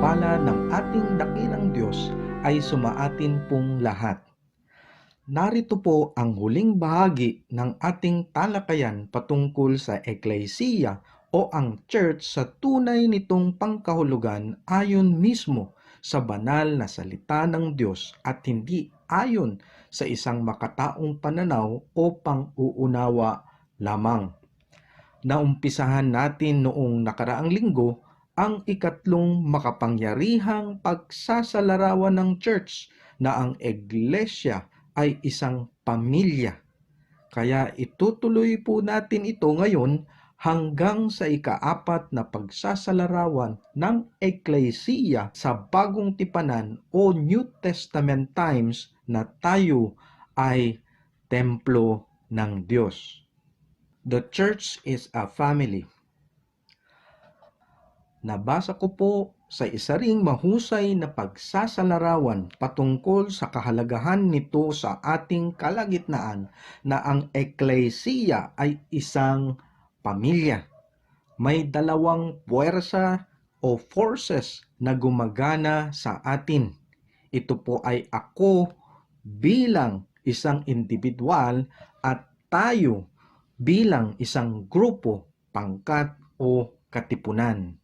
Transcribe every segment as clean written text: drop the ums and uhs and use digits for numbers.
pagpapala ng ating dakilang Diyos ay sumaatin pong lahat. Narito po ang huling bahagi ng ating talakayan patungkol sa Eklesiya o ang church sa tunay nitong pangkahulugan ayon mismo sa banal na salita ng Diyos at hindi ayon sa isang makataong pananaw o pang-uunawa lamang. Naumpisahan natin noong nakaraang linggo ang ikatlong makapangyarihang pagsasalarawan ng church na ang iglesia ay isang pamilya. Kaya itutuloy po natin ito ngayon hanggang sa ikaapat na pagsasalarawan ng Eklesiya sa Bagong Tipanan o New Testament times na tayo ay templo ng Diyos. The church is a family. Nabasa ko po sa isa ring mahusay na pagsasalarawan patungkol sa kahalagahan nito sa ating kalagitnaan na ang Eklesiya ay isang pamilya. May dalawang puwersa o forces na gumagana sa atin. Ito po ay ako bilang isang individual at tayo bilang isang grupo, pangkat o katipunan.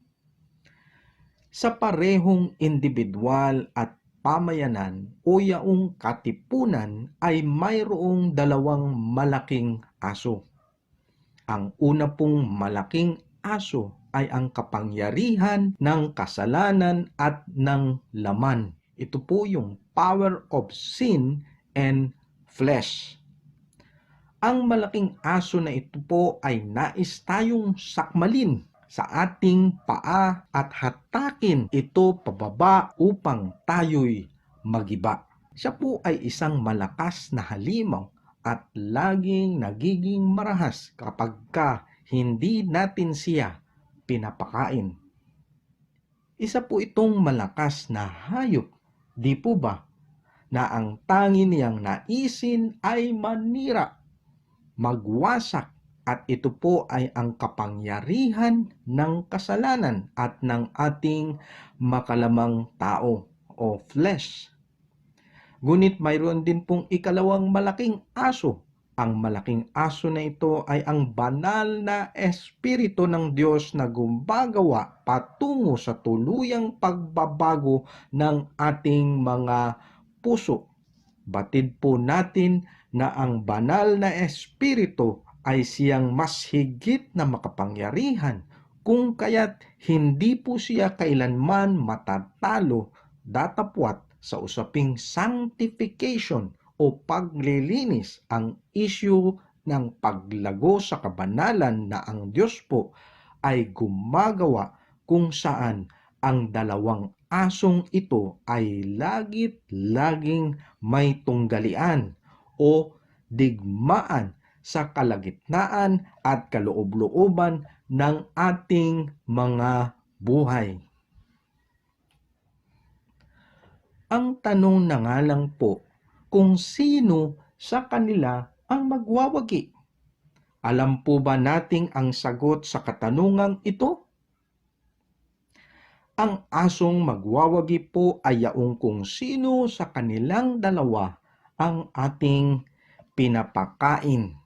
Sa parehong individual at pamayanan o yaong katipunan ay mayroong dalawang malaking aso. Ang una pong malaking aso ay ang kapangyarihan ng kasalanan at ng laman. Ito po yung power of sin and flesh. Ang malaking aso na ito po ay nais tayong sakmalin sa ating paa at hatakin ito pababa upang tayo'y magiba. Siya po ay isang malakas na halimaw at laging nagiging marahas kapag hindi natin siya pinapakain. Isa po itong malakas na hayop, di po ba, na ang tanging niyang naisin ay manira, magwasak, at ito po ay ang kapangyarihan ng kasalanan at ng ating makalamang tao o flesh. Ngunit mayroon din pong ikalawang malaking aso. Ang malaking aso na ito ay ang banal na Espiritu ng Diyos na gumagawa patungo sa tuluyang pagbabago ng ating mga puso. Batid po natin na ang banal na Espiritu ay siyang mas higit na makapangyarihan, kung kaya't hindi po siya kailanman matatalo, datapwat sa usaping sanctification o paglilinis. Ang issue ng paglago sa kabanalan na ang Diyos po ay gumagawa kung saan ang dalawang asong ito ay laging may tunggalian o digmaan sa kalagitnaan at kaloob-looban ng ating mga buhay. Ang tanong na nga lang po kung sino sa kanila ang magwawagi. Alam po ba nating ang sagot sa katanungang ito? Ang asong magwawagi po ay yaong kung sino sa kanilang dalawa ang ating pinapakain.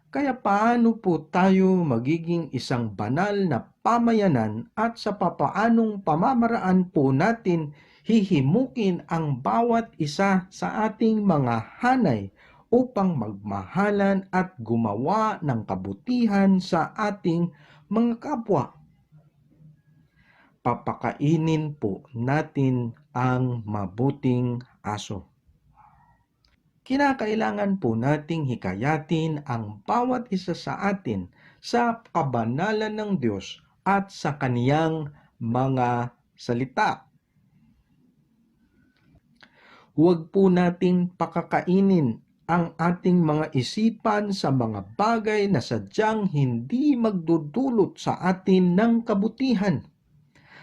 Kaya paano po tayo magiging isang banal na pamayanan at sa papaanong pamamaraan po natin hihimukin ang bawat isa sa ating mga hanay upang magmahalan at gumawa ng kabutihan sa ating mga kapwa? Papakainin po natin ang mabuting aso. Kinakailangan po nating hikayatin ang bawat isa sa atin sa kabanalan ng Diyos at sa kaniyang mga salita. Huwag po nating pakakainin ang ating mga isipan sa mga bagay na sadyang hindi magdudulot sa atin ng kabutihan.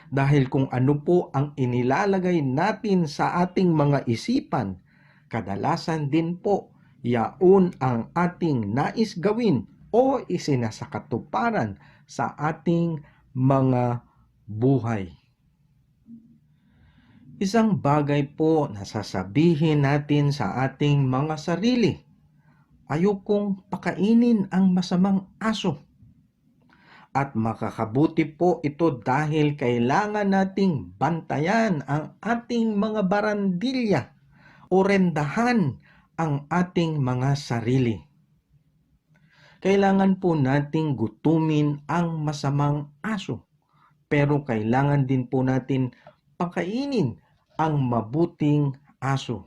Dahil kung ano po ang inilalagay natin sa ating mga isipan, kadalasan din po yaon ang ating nais gawin o isinasakatuparan sa ating mga buhay. Isang bagay po na sasabihin natin sa ating mga sarili, ayokong pakainin ang masamang aso. At makakabuti po ito dahil kailangan nating bantayan ang ating mga barandilya o rendahan ang ating mga sarili. Kailangan po nating gutumin ang masamang aso, pero kailangan din po natin pakainin ang mabuting aso.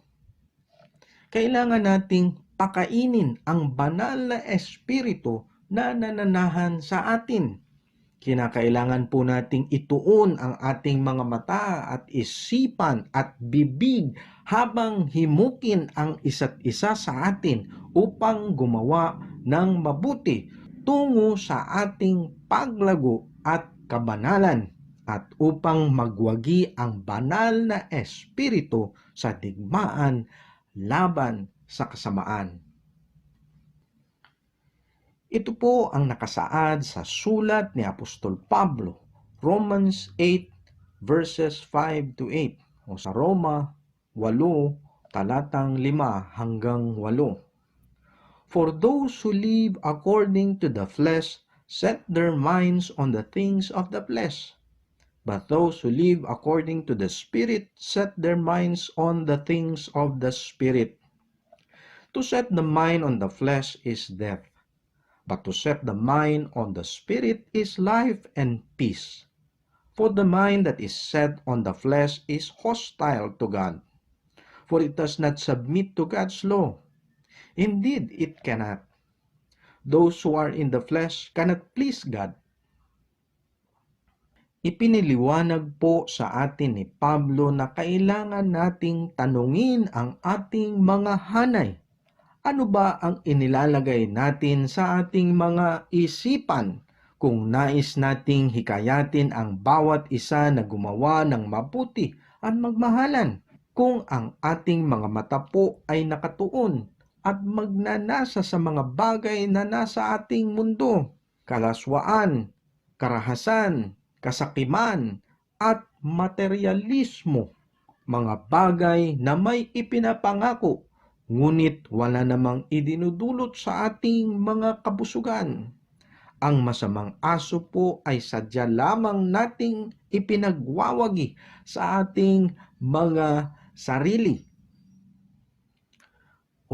Kailangan nating pakainin ang banal na espiritu na nananahan sa atin. Kinakailangan po nating ituon ang ating mga mata at isipan at bibig habang himukin ang isa't isa sa atin upang gumawa ng mabuti tungo sa ating paglago at kabanalan at upang magwagi ang banal na espiritu sa digmaan laban sa kasamaan. Ito po ang nakasaad sa sulat ni Apostol Pablo, Romans 8 verses 5 to 8 o sa Roma 8 talatang 5 hanggang 8. For those who live according to the flesh set their minds on the things of the flesh, but those who live according to the Spirit set their minds on the things of the Spirit. To set the mind on the flesh is death, but to set the mind on the Spirit is life and peace. For the mind that is set on the flesh is hostile to God, for it does not submit to God's law. Indeed, it cannot. Those who are in the flesh cannot please God. Ipiniliwanag po sa atin ni Pablo na kailangan nating tanungin ang ating mga hanay. Ano ba ang inilalagay natin sa ating mga isipan kung nais nating hikayatin ang bawat isa na gumawa ng mabuti at magmahalan? Kung ang ating mga mata po ay nakatuon at magnanasa sa mga bagay na nasa ating mundo, kalaswaan, karahasan, kasakiman, at materialismo, mga bagay na may ipinapangako ngunit wala namang idinudulot sa ating mga kabusugan. Ang masamang aso po ay sadya lamang nating ipinagwawagi sa ating mga sarili.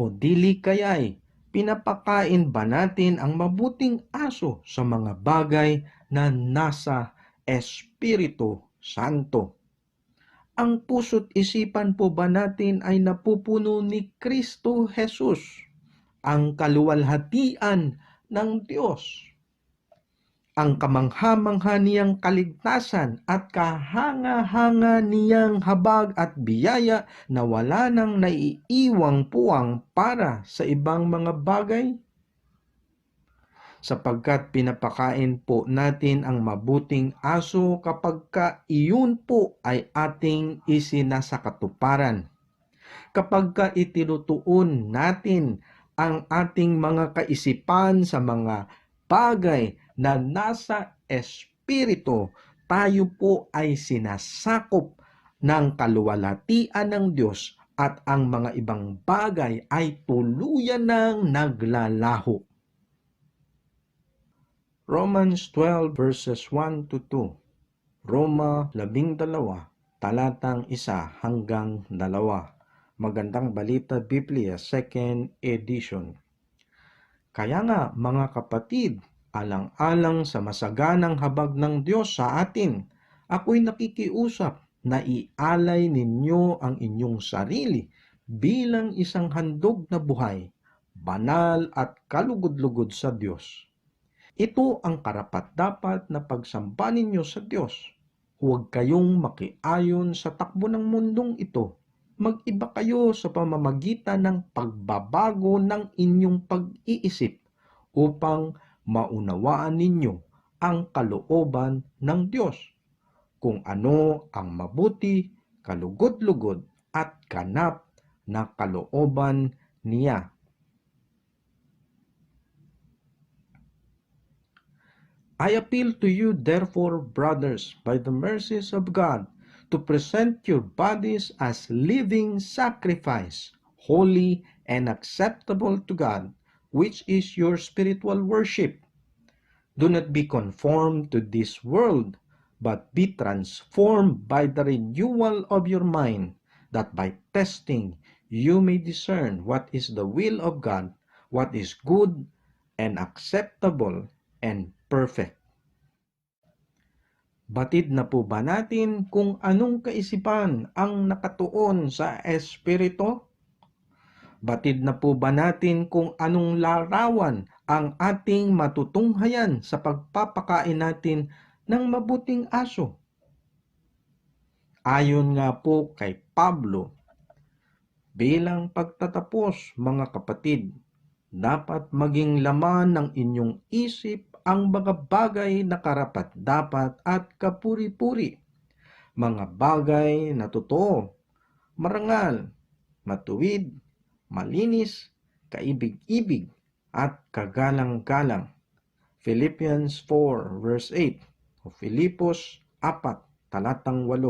O dili kaya'y pinapakain ba natin ang mabuting aso sa mga bagay na nasa Espiritu Santo? Ang puso't isipan po ba natin ay napupuno ni Kristo Jesus, ang kaluwalhatian ng Diyos, ang kamangha-mangha niyang kaligtasan at kahanga-hanga niyang habag at biyaya na wala nang naiiwang puwang para sa ibang mga bagay? Sapagkat pinapakain po natin ang mabuting aso kapag iyon po ay ating isinasakatuparan. Kapag itinutuon natin ang ating mga kaisipan sa mga bagay na nasa Espiritu, tayo po ay sinasakop ng kaluwalhatian ng Diyos at ang mga ibang bagay ay tuluyan ng naglalaho. Romans 12 verses 1 to 2, Roma 12 talatang 1 hanggang 2, Magandang Balita Biblia 2nd edition. Kaya nga mga kapatid, alang-alang sa masaganang habag ng Diyos sa atin, ako'y nakikiusap na ialay ninyo ang inyong sarili bilang isang handog na buhay, banal at kalugod-lugod sa Diyos. Ito ang karapat-dapat na pagsamba ninyo sa Diyos. Huwag kayong makiayon sa takbo ng mundong ito. Mag-iba kayo sa pamamagitan ng pagbabago ng inyong pag-iisip upang maunawaan ninyo ang kalooban ng Diyos, kung ano ang mabuti, kalugod-lugod at ganap na kalooban niya. I appeal to you, therefore, brothers, by the mercies of God, to present your bodies as living sacrifice, holy and acceptable to God, which is your spiritual worship. Do not be conformed to this world, but be transformed by the renewal of your mind, that by testing you may discern what is the will of God, what is good and acceptable and perfect. Batid na po ba natin kung anong kaisipan ang nakatuon sa Espiritu? Batid na po ba natin kung anong larawan ang ating matutunghayan sa pagpapakain natin ng mabuting aso? Ayon nga po kay Pablo, bilang pagtatapos mga kapatid, dapat maging laman ng inyong isip ang mga bagay na karapat-dapat at kapuri-puri, mga bagay na totoo, marangal, matuwid, malinis, kaibig-ibig, at kagalang-galang. Philippians 4 verse 8 o Filipos 4 talatang 8.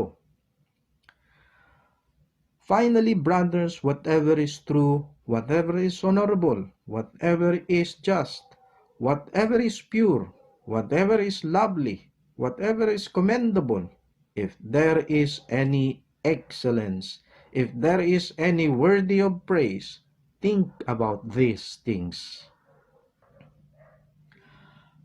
Finally, brothers, whatever is true, whatever is honorable, whatever is just, whatever is pure, whatever is lovely, whatever is commendable, if there is any excellence, if there is any worthy of praise, think about these things.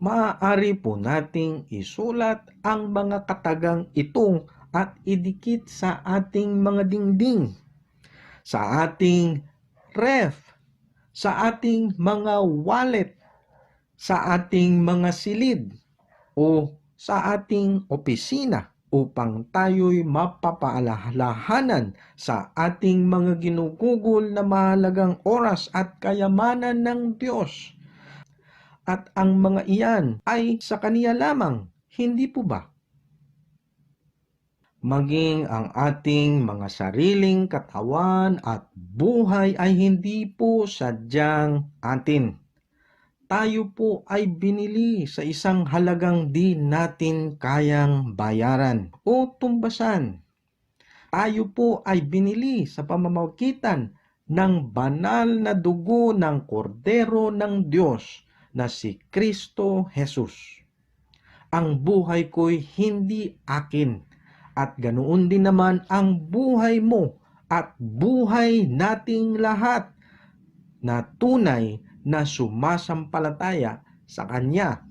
Maaari po nating isulat ang mga katagang ito at idikit sa ating mga dingding, sa ating ref, sa ating mga wallet, sa ating mga silid, o sa ating opisina upang tayo'y mapapaalalahanan sa ating mga ginugugol na mahalagang oras at kayamanan ng Diyos. At ang mga iyan ay sa Kaniya lamang, hindi po ba? Maging ang ating mga sariling katawan at buhay ay hindi po sadyang atin. Tayo po ay binili sa isang halagang di natin kayang bayaran o tumbasan. Tayo po ay binili sa pamamagitan ng banal na dugo ng Kordero ng Diyos na si Kristo Jesus. Ang buhay ko'y hindi akin, at ganoon din naman ang buhay mo at buhay nating lahat na tunay na sumasampalataya sa Kanya.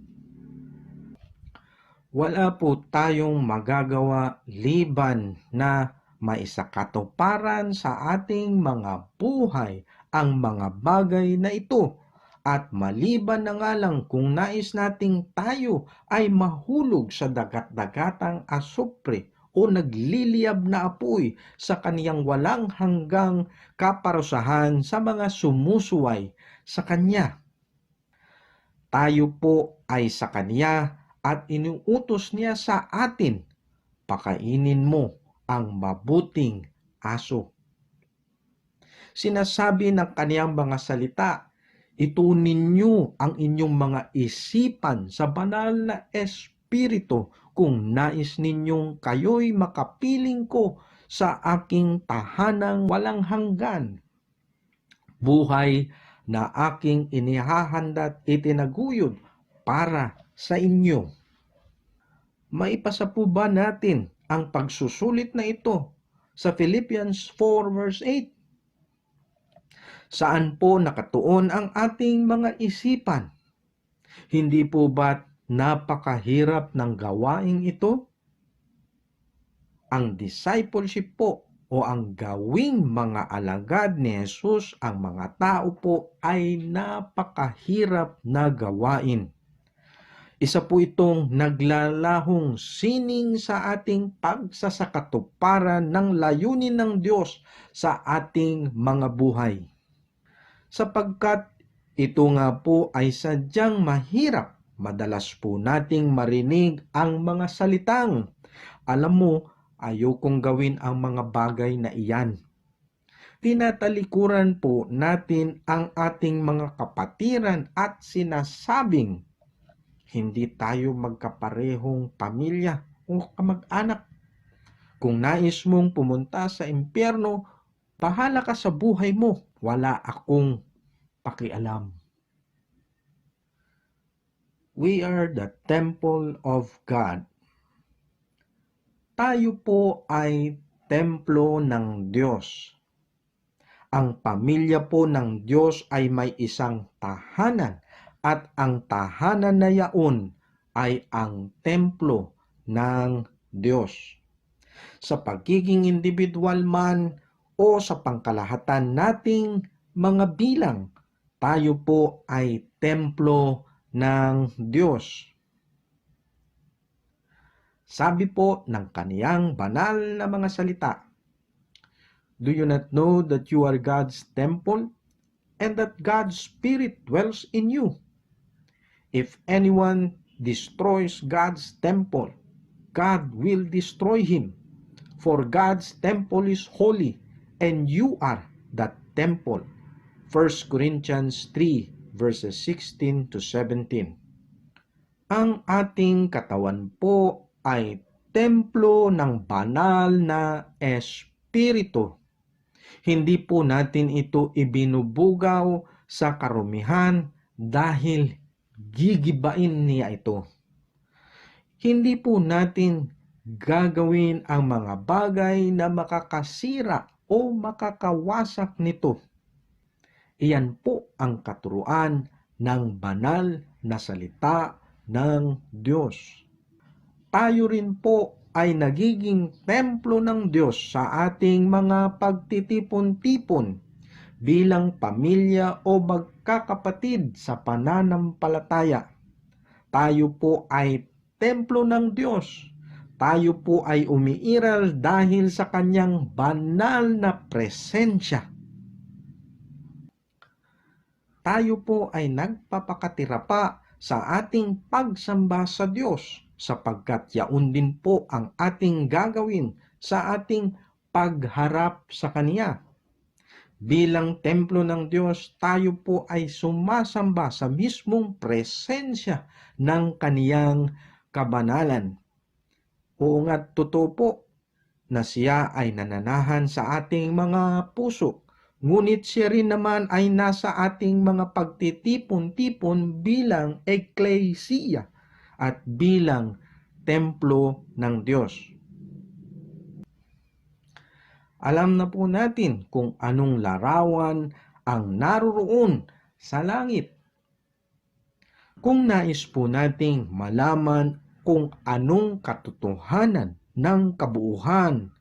Wala po tayong magagawa liban na maisakatuparan sa ating mga buhay ang mga bagay na ito, at maliban na nga lang kung nais nating tayo ay mahulog sa dagat-dagatang asupre o nagliliyab na apoy sa kaniyang walang hanggang kaparusahan sa mga sumusuway sa Kanya. Tayo po ay sa Kanya at inuutos Niya sa atin, pakainin mo ang mabuting aso. Sinasabi ng Kaniyang mga salita, itunin niyo ang inyong mga isipan sa banal na Espiritu kung nais ninyong kayo'y makapiling ko sa aking tahanang walang hanggan. Buhay na aking inihahanda at itinaguyod para sa inyo. Maipasa po ba natin ang pagsusulit na ito sa Philippians 4 verse 8? Saan po nakatuon ang ating mga isipan? Hindi po ba napakahirap ng gawaing ito? Ang discipleship po o ang gawing mga alagad ni Jesus ang mga tao po ay napakahirap na gawain. Isa po itong naglalahong sining sa ating pagsasakatuparan ng layunin ng Diyos sa ating mga buhay. Sapagkat ito nga po ay sadyang mahirap, madalas po nating marinig ang mga salitang, alam mo, ayokong gawin ang mga bagay na iyan. Tinatalikuran po natin ang ating mga kapatiran at sinasabing, hindi tayo magkaparehong pamilya o kamag-anak. Kung nais mong pumunta sa impyerno, bahala ka sa buhay mo. Wala akong pakialam. We are the temple of God. Tayo po ay templo ng Diyos. Ang pamilya po ng Diyos ay may isang tahanan at ang tahanan na yaon ay ang templo ng Diyos. Sa pagiging individual man o sa pangkalahatan nating mga bilang, tayo po ay templo ng Diyos. Sabi po ng kaniyang banal na mga salita, "Do you not know that you are God's temple and that God's Spirit dwells in you? If anyone destroys God's temple, God will destroy him. For God's temple is holy, and you are that temple." 1 Corinthians 3 verses 16 to 17. Ang ating katawan po ay templo ng banal na Espiritu. Hindi po natin ito ibinubugaw sa karumihan dahil gigibain niya ito. Hindi po natin gagawin ang mga bagay na makakasira o makakawasak nito. Iyan po ang katuruan ng banal na salita ng Diyos. Tayo rin po ay nagiging templo ng Diyos sa ating mga pagtitipon-tipon bilang pamilya o magkakapatid sa pananampalataya. Tayo po ay templo ng Diyos. Tayo po ay umiiral dahil sa kanyang banal na presensya. Tayo po ay nagpapakatira pa sa ating pagsamba sa Diyos, sapagkat yaon din po ang ating gagawin sa ating pagharap sa Kaniya. Bilang templo ng Diyos, tayo po ay sumasamba sa mismong presensya ng Kaniyang kabanalan. Oo nga, totoo po na siya ay nananahan sa ating mga puso. Ngunit siya rin naman ay nasa ating mga pagtitipon-tipon bilang eklesiya at bilang templo ng Diyos. Alam na po natin kung anong larawan ang naroroon sa langit. Kung nais po nating malaman kung anong katotohanan ng kabuuhan,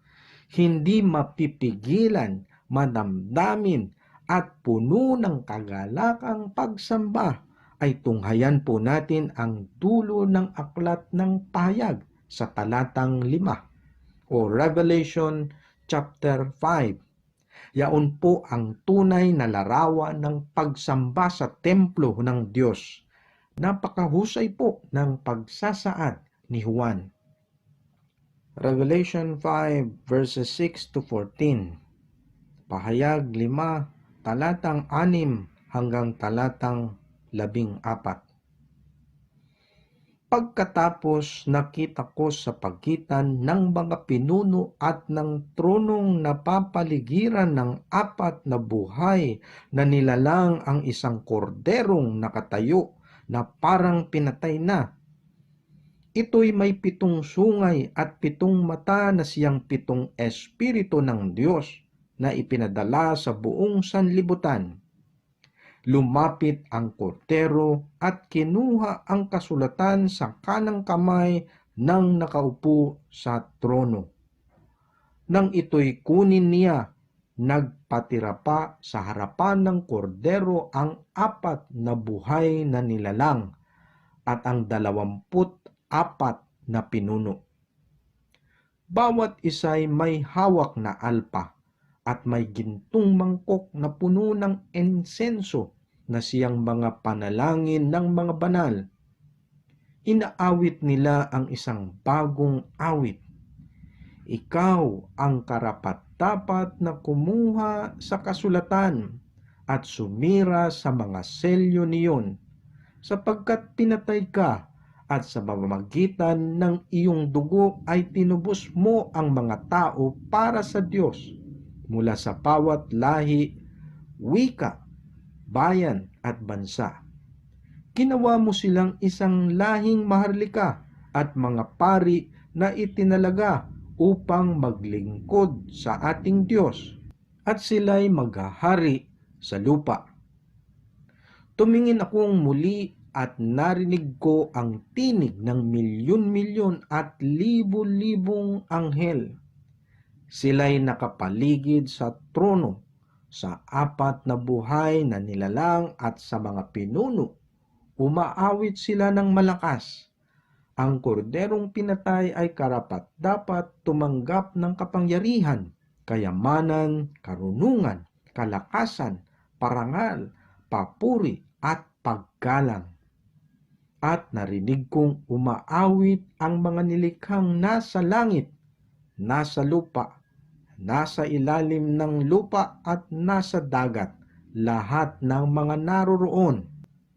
hindi mapipigilan, madamdamin at puno ng kagalakang pagsamba, ay tunghayan po natin ang dulo ng aklat ng pahayag sa talatang 5 o Revelation chapter 5. Yaon po ang tunay na larawan ng pagsamba sa templo ng Diyos. Napakahusay po ng pagsasaad ni Juan. Revelation 5 verses 6 to 14. Pahayag 5, talatang 6 hanggang talatang 14. Pagkatapos nakita ko sa pagitan ng mga pinuno at ng tronong napapaligiran ng 4 na buhay na nilalang ang isang korderong nakatayo na parang pinatay na. Ito'y may 7 sungay at 7 mata na siyang 7 espiritu ng Diyos na ipinadala sa buong sanlibutan. Lumapit ang kordero at kinuha ang kasulatan sa kanang kamay ng nakaupo sa trono. Nang ito'y kunin niya, nagpatira pa sa harapan ng kordero ang 4 na buhay na nilalang at ang 24 na pinuno. Bawat isa'y may hawak na alpa at may gintong mangkok na puno ng insenso na siyang mga panalangin ng mga banal. Inaawit nila ang isang bagong awit. Ikaw ang karapat-dapat na kumuha sa kasulatan at sumira sa mga selyo niyon, sapagkat pinatay ka at sa pamamagitan ng iyong dugo ay tinubos mo ang mga tao para sa Diyos mula sa bawat lahi, wika, bayan at bansa. Ginawa mo silang isang lahing maharlika at mga pari na itinalaga upang maglingkod sa ating Diyos, at sila'y maghahari sa lupa. Tumingin akong muli at narinig ko ang tinig ng milyon-milyon at libo-libong anghel. Sila'y nakapaligid sa trono, sa apat na buhay na nilalang at sa mga pinuno. Umaawit sila ng malakas. Ang korderong pinatay ay karapat-dapat tumanggap ng kapangyarihan, kayamanan, karunungan, kalakasan, parangal, papuri at paggalang. At narinig kong umaawit ang mga nilikhang nasa langit, nasa lupa, nasa ilalim ng lupa at nasa dagat, lahat ng mga naroroon.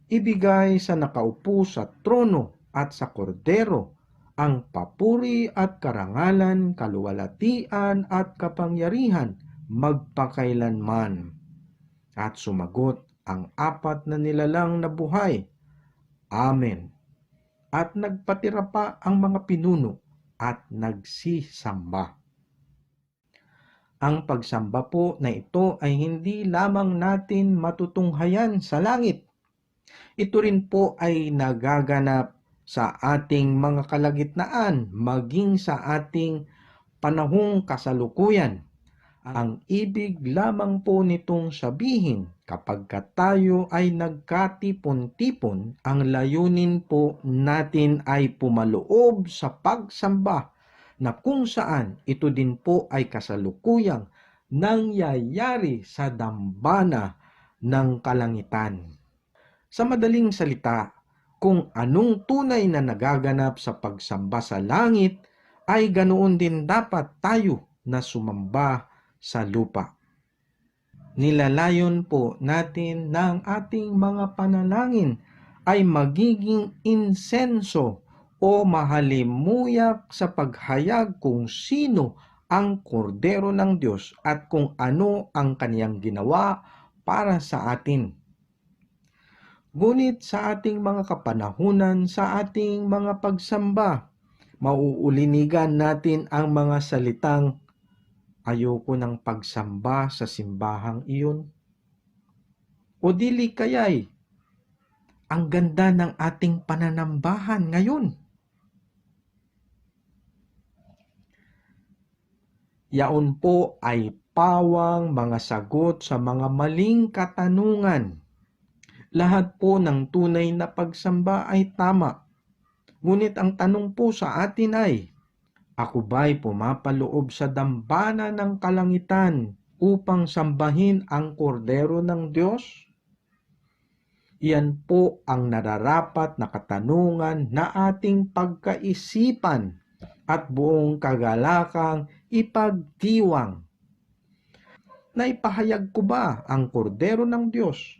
Ibigay sa nakaupo sa trono at sa kordero ang papuri at karangalan, kaluwalhatian at kapangyarihan magpakailanman. At sumagot ang apat na nilalang na buhay, Amen. At nagpatira pa ang mga pinuno at nagsisamba. Ang pagsamba po na ito ay hindi lamang natin matutunghayan sa langit. Ito rin po ay nagaganap sa ating mga kalagitnaan, maging sa ating panahong kasalukuyan. Ang ibig lamang po nitong sabihin, kapag tayo ay nagkatipon-tipon, ang layunin po natin ay pumaloob sa pagsamba na kung saan ito din po ay kasalukuyang nangyayari sa dambana ng kalangitan. Sa madaling salita, kung anong tunay na nagaganap sa pagsamba sa langit, ay ganoon din dapat tayo na sumamba sa lupa. Nilalayon po natin ng ating mga panalangin ay magiging insenso o mahalimuyak sa paghayag kung sino ang kordero ng Diyos at kung ano ang kaniyang ginawa para sa atin. Ngunit sa ating mga kapanahunan, sa ating mga pagsamba, mauulinigan natin ang mga salitang, ayoko ng pagsamba sa simbahang iyon. O dili kaya'y, ang ganda ng ating pananambahan ngayon. Yaon po ay pawang mga sagot sa mga maling katanungan. Lahat po ng tunay na pagsamba ay tama. Ngunit ang tanong po sa atin ay, ako ba'y pumapaloob sa dambana ng kalangitan upang sambahin ang kordero ng Diyos? Iyan po ang nararapat na katanungan na ating pagkaisipan at buong kagalakang ipagdiwang. Naipahayag ko ba ang kordero ng Diyos?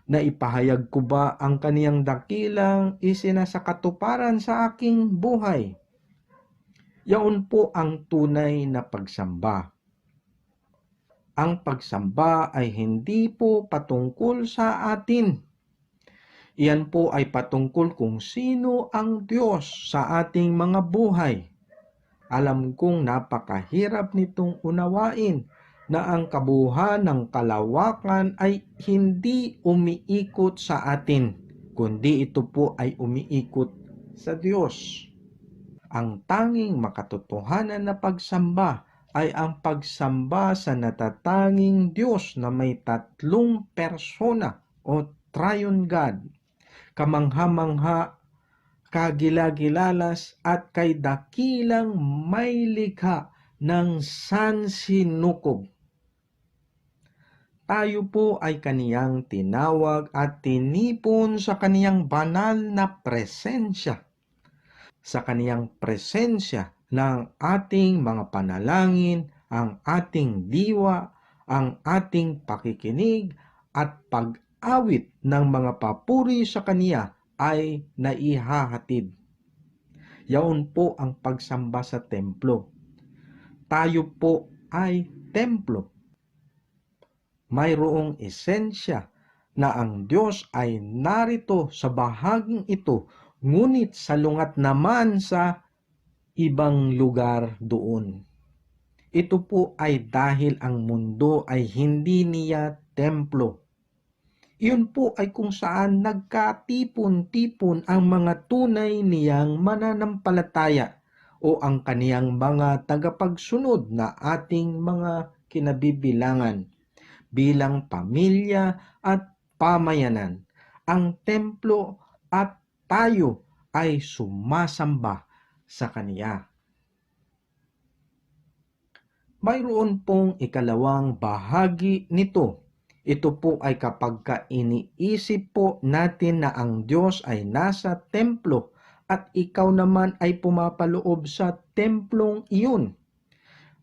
Naipahayag ko ba ang kaniyang dakilang isinasakatuparan sa aking buhay? Yaon po ang tunay na pagsamba. Ang pagsamba ay hindi po patungkol sa atin. Iyan po ay patungkol kung sino ang Diyos sa ating mga buhay. Alam kong napakahirap nitong unawain na ang kabuuan ng kalawakan ay hindi umiikot sa atin, kundi ito po ay umiikot sa Diyos. Ang tanging makatotohanan na pagsamba ay ang pagsamba sa natatanging Diyos na may tatlong persona o Triune God, kamangha-mangha, kagilagilalas at kay dakilang may likha ng sansinukob. Tayo po ay kaniyang tinawag at tinipon sa kaniyang banal na presensya. Sa kaniyang presensya ng ating mga panalangin, ang ating diwa, ang ating pakikinig at pag-awit ng mga papuri sa kaniya ay naihahatid. Yaon po ang pagsamba sa templo. Tayo po ay templo. Mayroong esensya na ang Diyos ay narito sa bahaging ito, ngunit salungat naman sa ibang lugar doon. Ito po ay dahil ang mundo ay hindi niya templo. Iyon po ay kung saan nagkatipon-tipon ang mga tunay niyang mananampalataya o ang kaniyang mga tagapagsunod na ating mga kinabibilangan bilang pamilya at pamayanan. Ang templo at tayo ay sumasamba sa Kaniya. Mayroon pong ikalawang bahagi nito. Ito po ay kapag iniisip po natin na ang Diyos ay nasa templo at ikaw naman ay pumapaloob sa templong iyon.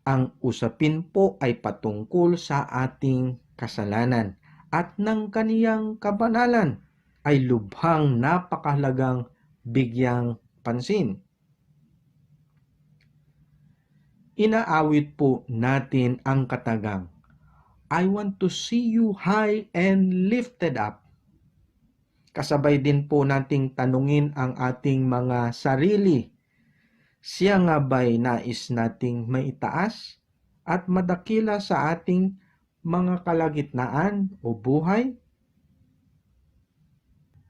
Ang usapin po ay patungkol sa ating kasalanan at ng kaniyang kabanalan ay lubhang napakahalagang bigyang pansin. Inaawit po natin ang katagang, I want to see you high and lifted up. Kasabay din po nating tanungin ang ating mga sarili. Siya nga ba'y nais nating maitaas at madakila sa ating mga kalagitnaan o buhay?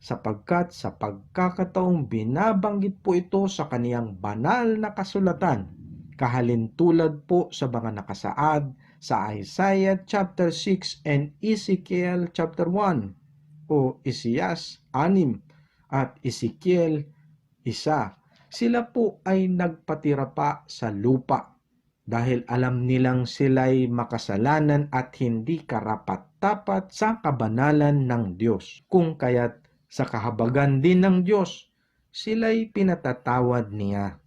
Sapagkat sa pagkakataong binabanggit po ito sa kaniyang banal na kasulatan, kahalintulad po sa mga nakasaad sa Isaiah chapter 6 and Ezekiel chapter 1 o Isias 6 at Ezekiel 1. Sila po ay nagpatira pa sa lupa dahil alam nilang sila'y makasalanan at hindi karapat-dapat sa kabanalan ng Diyos. Kung kaya't sa kahabagan din ng Diyos, sila'y pinatatawad niya.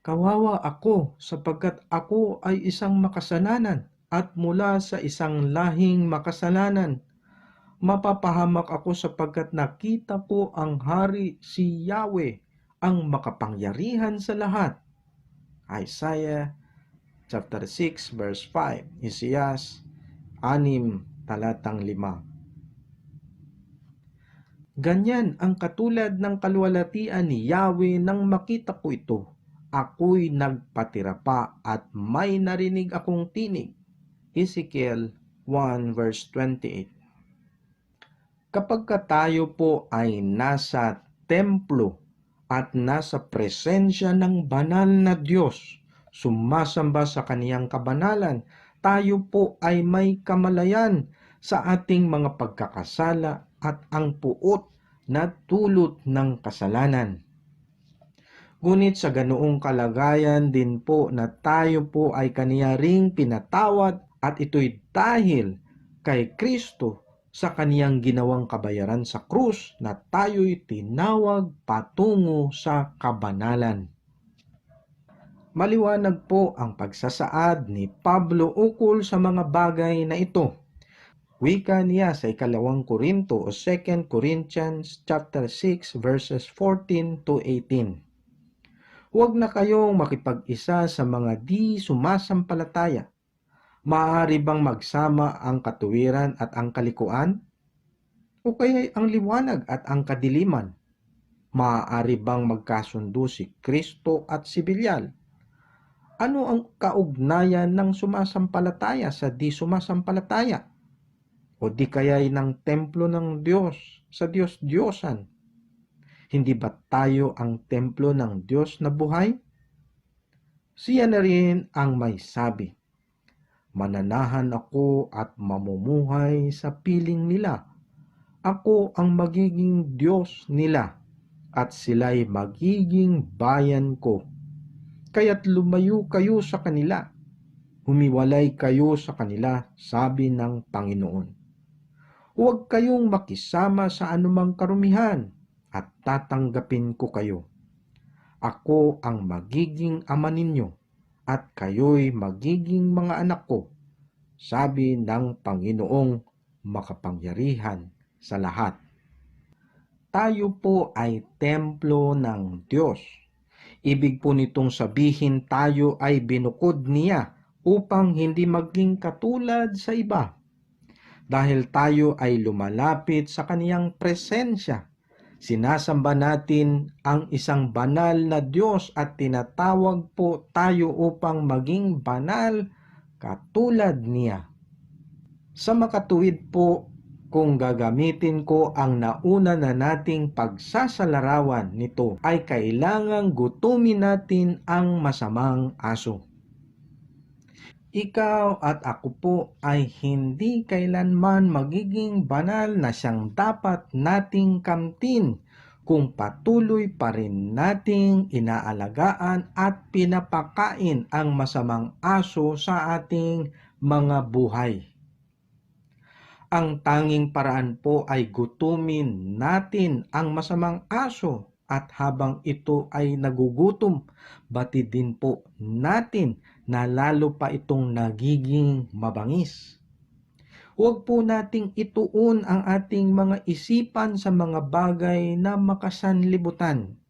Kawawa ako sapagkat ako ay isang makasalanan at mula sa isang lahing makasalanan. Mapapahamak ako sapagkat nakita ko ang hari si Yahweh, ang makapangyarihan sa lahat. Isaiah chapter 6 verse 5, Isias 6 talatang 5. Ganyan ang katulad ng kaluwalhatian ni Yahweh nang makita ko ito. Ako'y nagpatira pa at may narinig akong tinig. Ezekiel 1 verse 28. Kapag tayo po ay nasa templo at nasa presensya ng banal na Diyos, sumasamba sa kaniyang kabanalan, tayo po ay may kamalayan sa ating mga pagkakasala at ang puot na dulot ng kasalanan. Ngunit sa ganoong kalagayan din po na tayo po ay kaniya ring pinatawad at ito'y dahil kay Kristo sa kaniyang ginawang kabayaran sa krus na tayo'y tinawag patungo sa kabanalan. Maliwanag po ang pagsasaad ni Pablo ukol sa mga bagay na ito. Wika niya sa 2 Korinto o 2 Corinthians chapter 6 verses 14 to 18. Huwag na kayong makipag-isa sa mga di sumasampalataya. Maaari bang magsama ang katuwiran at ang kalikuan? O kaya ang liwanag at ang kadiliman? Maaari bang magkasundo si Kristo at si Belial? Ano ang kaugnayan ng sumasampalataya sa di sumasampalataya? O di kaya'y ng templo ng Diyos sa Diyos-Diyosan? Hindi ba tayo ang templo ng Diyos na buhay? Siya na rin ang may sabi, mananahan ako at mamumuhay sa piling nila. Ako ang magiging Diyos nila at sila'y magiging bayan ko. Kaya't lumayo kayo sa kanila. Humiwalay kayo sa kanila, sabi ng Panginoon. Huwag kayong makisama sa anumang karumihan at tatanggapin ko kayo. Ako ang magiging ama ninyo at kayo'y magiging mga anak ko, sabi ng Panginoong makapangyarihan sa lahat. tayo po ay templo ng Diyos. Ibig po nitong sabihin tayo ay binukod niya upang hindi maging katulad sa iba. Dahil tayo ay lumalapit sa kaniyang presensya, sinasamba natin ang isang banal na Diyos at tinatawag po tayo upang maging banal katulad niya. Sa makatuwid po, kung gagamitin ko ang nauna na nating pagsasalarawan nito, ay kailangang gutumin natin ang masamang aso. Ikaw at ako po ay hindi kailanman magiging banal na siyang dapat nating kamtin kung patuloy pa rin nating inaalagaan at pinapakain ang masamang aso sa ating mga buhay. Ang tanging paraan po ay gutumin natin ang masamang aso at habang ito ay nagugutom, batid din po natin na lalo pa itong nagiging mabangis. Huwag po nating ituon ang ating mga isipan sa mga bagay na makasanlibutan.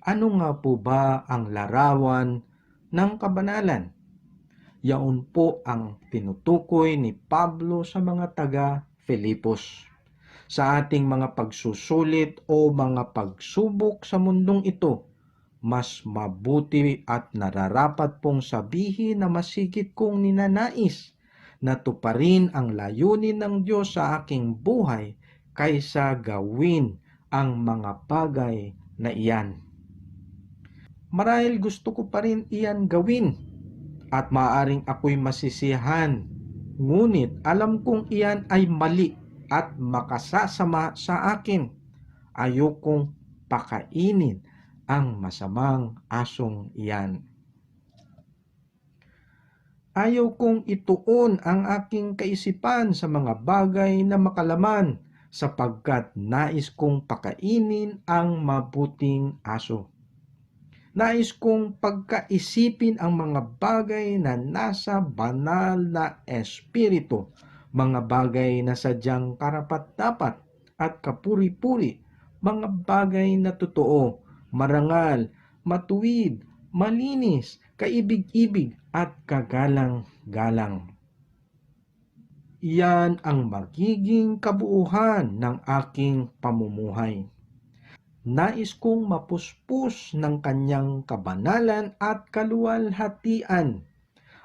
Ano nga po ba ang larawan ng kabanalan? Yaon po ang tinutukoy ni Pablo sa mga taga-Filipos. Sa ating mga pagsusulit o mga pagsubok sa mundong ito, mas mabuti at nararapat pong sabihin na masigit kong ninanais na tuparin ang layunin ng Diyos sa aking buhay kaysa gawin ang mga bagay na iyan. Marahil gusto ko pa rin iyan gawin at maaring ako'y masisiyahan, ngunit alam kong iyan ay mali at makasasama sa akin. Ayokong pakainin ang masamang asong iyan. Ayaw kong ituon ang aking kaisipan sa mga bagay na makalaman sapagkat nais kong pakainin ang mabuting aso. Nais kong pagkaisipin ang mga bagay na nasa banal na espiritu, mga bagay na sadyang karapat-dapat at kapuri-puri, mga bagay na totoo, marangal, matuwid, malinis, kaibig-ibig at kagalang-galang. Iyan ang magiging kabuuhan ng aking pamumuhay. Nais kong mapuspos ng kanyang kabanalan at kaluwalhatian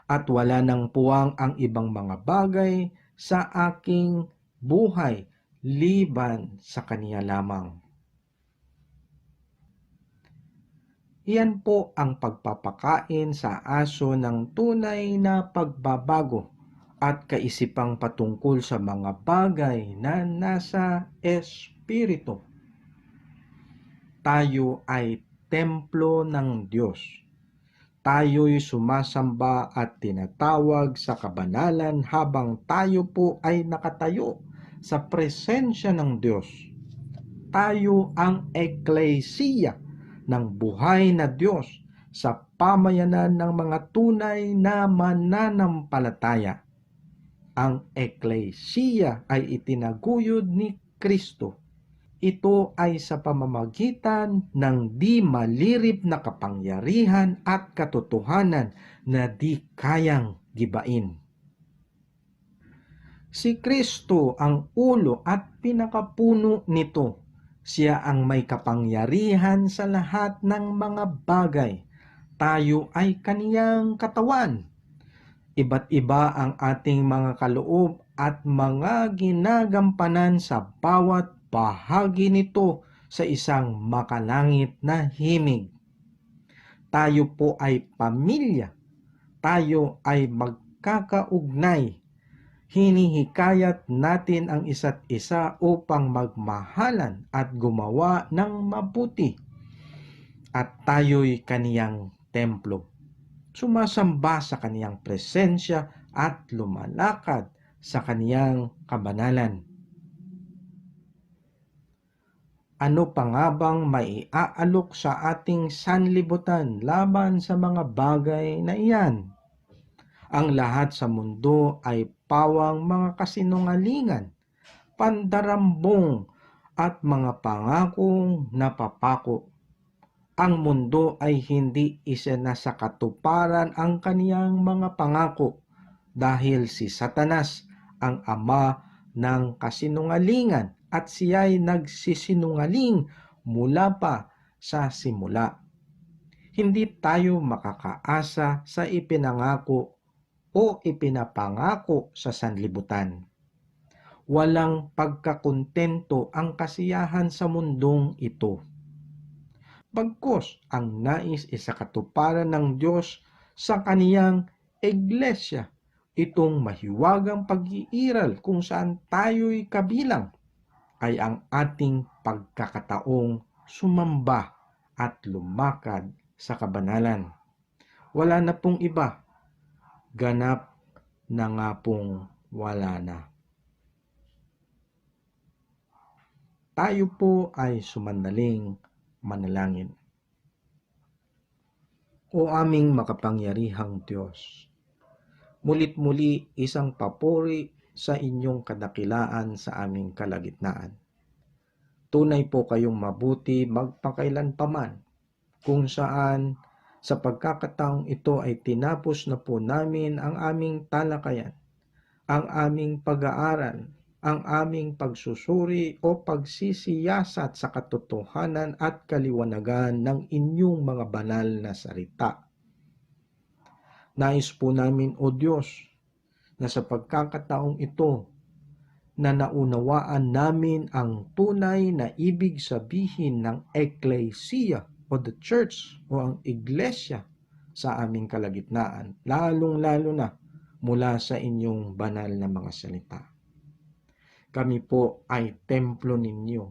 at wala nang puwang ang ibang mga bagay sa aking buhay liban sa kaniya lamang. Iyan po ang pagpapakain sa aso ng tunay na pagbabago at kaisipang patungkol sa mga bagay na nasa espiritu. Tayo ay templo ng Diyos. Tayo'y sumasamba at tinatawag sa kabanalan habang tayo po ay nakatayo sa presensya ng Diyos. Tayo ang eklesiya ng buhay na Diyos sa pamayanan ng mga tunay na mananampalataya. Ang eklesiya ay itinaguyod ni Kristo. Ito ay sa pamamagitan ng di malirip na kapangyarihan at katotohanan na di kayang gibain. Si Kristo ang ulo at pinakapuno nito. Siya ang may kapangyarihan sa lahat ng mga bagay. Tayo ay kaniyang katawan. Iba't iba ang ating mga kaloob at mga ginagampanan sa bawat bahagi nito sa isang makalangit na himig. Tayo po ay pamilya. Tayo ay magkakaugnay. Hinihikayat natin ang isa't isa upang magmahalan at gumawa ng mabuti. At tayo'y kaniyang templo. Sumasamba sa kaniyang presensya at lumalakad sa kaniyang kabanalan. Ano pa nga bang maiaalok sa ating sanlibutan laban sa mga bagay na iyan? Ang lahat sa mundo ay pawang mga kasinungalingan pandarambong at mga pangakong napapako. Ang mundo ay hindi isinasakatuparan ang kaniyang mga pangako dahil si Satanas ang ama ng kasinungalingan at siya'y nagsisinungaling mula pa sa simula. Hindi tayo makakaasa sa ipinangako o ipinapangako sa sanlibutan. Walang pagkakontento ang kasiyahan sa mundong ito. Bagkus ang nais isakatuparan ng Diyos sa kaniyang iglesia, itong mahiwagang pag-iiral kung saan tayo'y kabilang, ay ang ating pagkakataong sumamba at lumakad sa kabanalan. Wala na pong iba, ganap na nga pong wala na. Tayo po ay sumandaling manalangin. O aming makapangyarihang Diyos, mulit-muli isang papuri sa inyong kadakilaan sa aming kalagitnaan. Tunay po kayong mabuti magpakailan paman, kung saan sa pagkakataong ito ay tinapos na po namin ang aming talakayan, ang aming pag-aaral, ang aming pagsusuri o pagsisiyasat sa katotohanan at kaliwanagan ng inyong mga banal na salita. Nais po namin, O Diyos, na sa pagkakataong ito na naunawaan namin ang tunay na ibig sabihin ng ecclesia o the church o ang iglesia sa aming kalagitnaan, lalong-lalo na mula sa inyong banal na mga salita. Kami po ay templo ninyo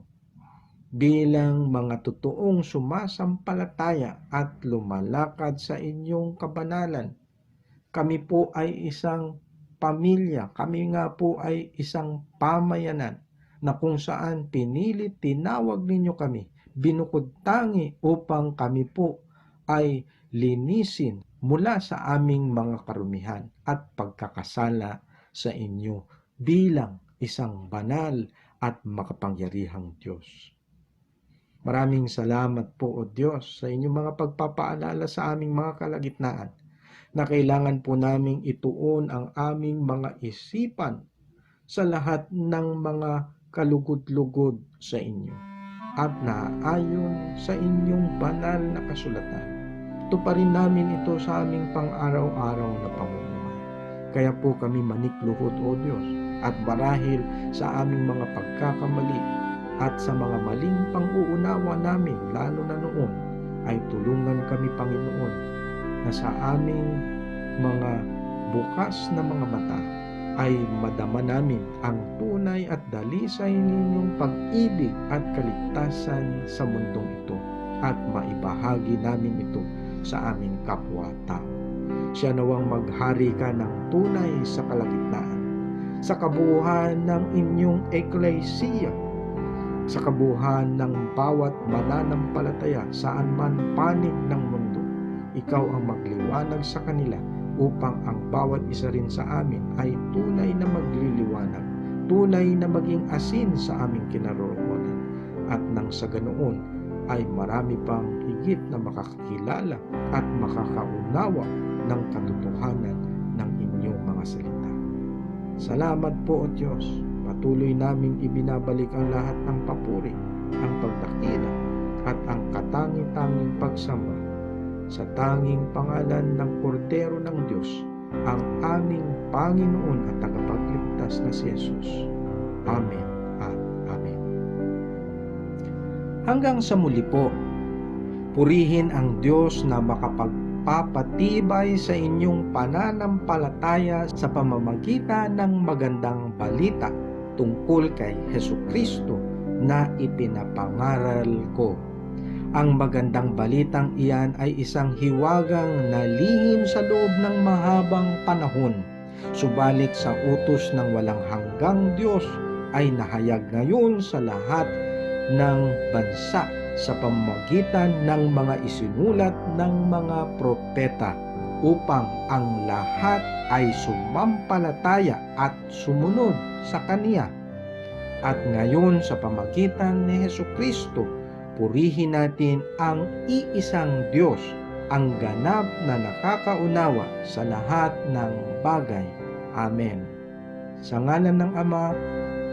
bilang mga totoong sumasampalataya at lumalakad sa inyong kabanalan. Kami po ay isang pamilya, kami nga po ay isang pamayanan na kung saan pinilit tinawag ninyo kami, binukod tangi upang kami po ay linisin mula sa aming mga karumihan at pagkakasala sa inyo bilang isang banal at makapangyarihang Diyos. Maraming salamat po, O Diyos, sa inyong mga pagpapaalala sa aming mga kalagitnaan na kailangan po naming ituon ang aming mga isipan sa lahat ng mga kalugod-lugod sa inyo at naayon sa inyong banal na kasulatan. Tuparin namin ito sa aming pang-araw-araw na pamumuhay. Kaya po kami manikluhod, O Diyos, at marahil sa aming mga pagkakamali at sa mga maling pang-uunawa namin, lalo na noon, ay tulungan kami, Panginoon, na sa aming mga bukas na mga mata ay madama namin ang tunay at dalisay ninyong pag-ibig at kaligtasan sa mundong ito at maibahagi namin ito sa aming kapwa-tao. Siya nawang maghari ka ng tunay sa kalagitnaan, sa kabuuan ng inyong ecclesia, sa kabuuan ng bawat mananampalataya saan man panig ng mundo. Ikaw ang magliwanag sa kanila upang ang bawat isa rin sa amin ay tunay na magliliwanag, tunay na maging asin sa aming kinaroroonan, at nang sa ganoon ay marami pang higit na makakakilala at makakaunawa ng katotohanan ng inyong mga salita. Salamat po, O Diyos. Patuloy naming ibinabalik ang lahat ng papuri, ang pagdakila at ang katangi-tanging pagsamba sa tanging pangalan ng Kordero ng Diyos, ang aming Panginoon at tagapagligtas na si Jesus. Amen at Amen. Hanggang sa muli po, purihin ang Diyos na makapagpapatibay sa inyong pananampalataya sa pamamagitan ng magandang balita tungkol kay Hesukristo na ipinapangaral ko. Ang magandang balitang iyan ay isang hiwagang nalihim sa loob ng mahabang panahon. Subalit sa utos ng walang hanggang Diyos ay nahayag ngayon sa lahat ng bansa sa pamamagitan ng mga isinulat ng mga propeta upang ang lahat ay sumampalataya at sumunod sa Kaniya. at ngayon sa pamagitan ni Hesukristo. Purihin natin ang iisang Diyos, ang ganap na nakakaunawa sa lahat ng bagay. Amen. Sa ngalan ng Ama,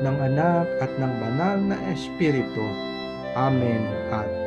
ng Anak at ng Banal na Espiritu. Amen at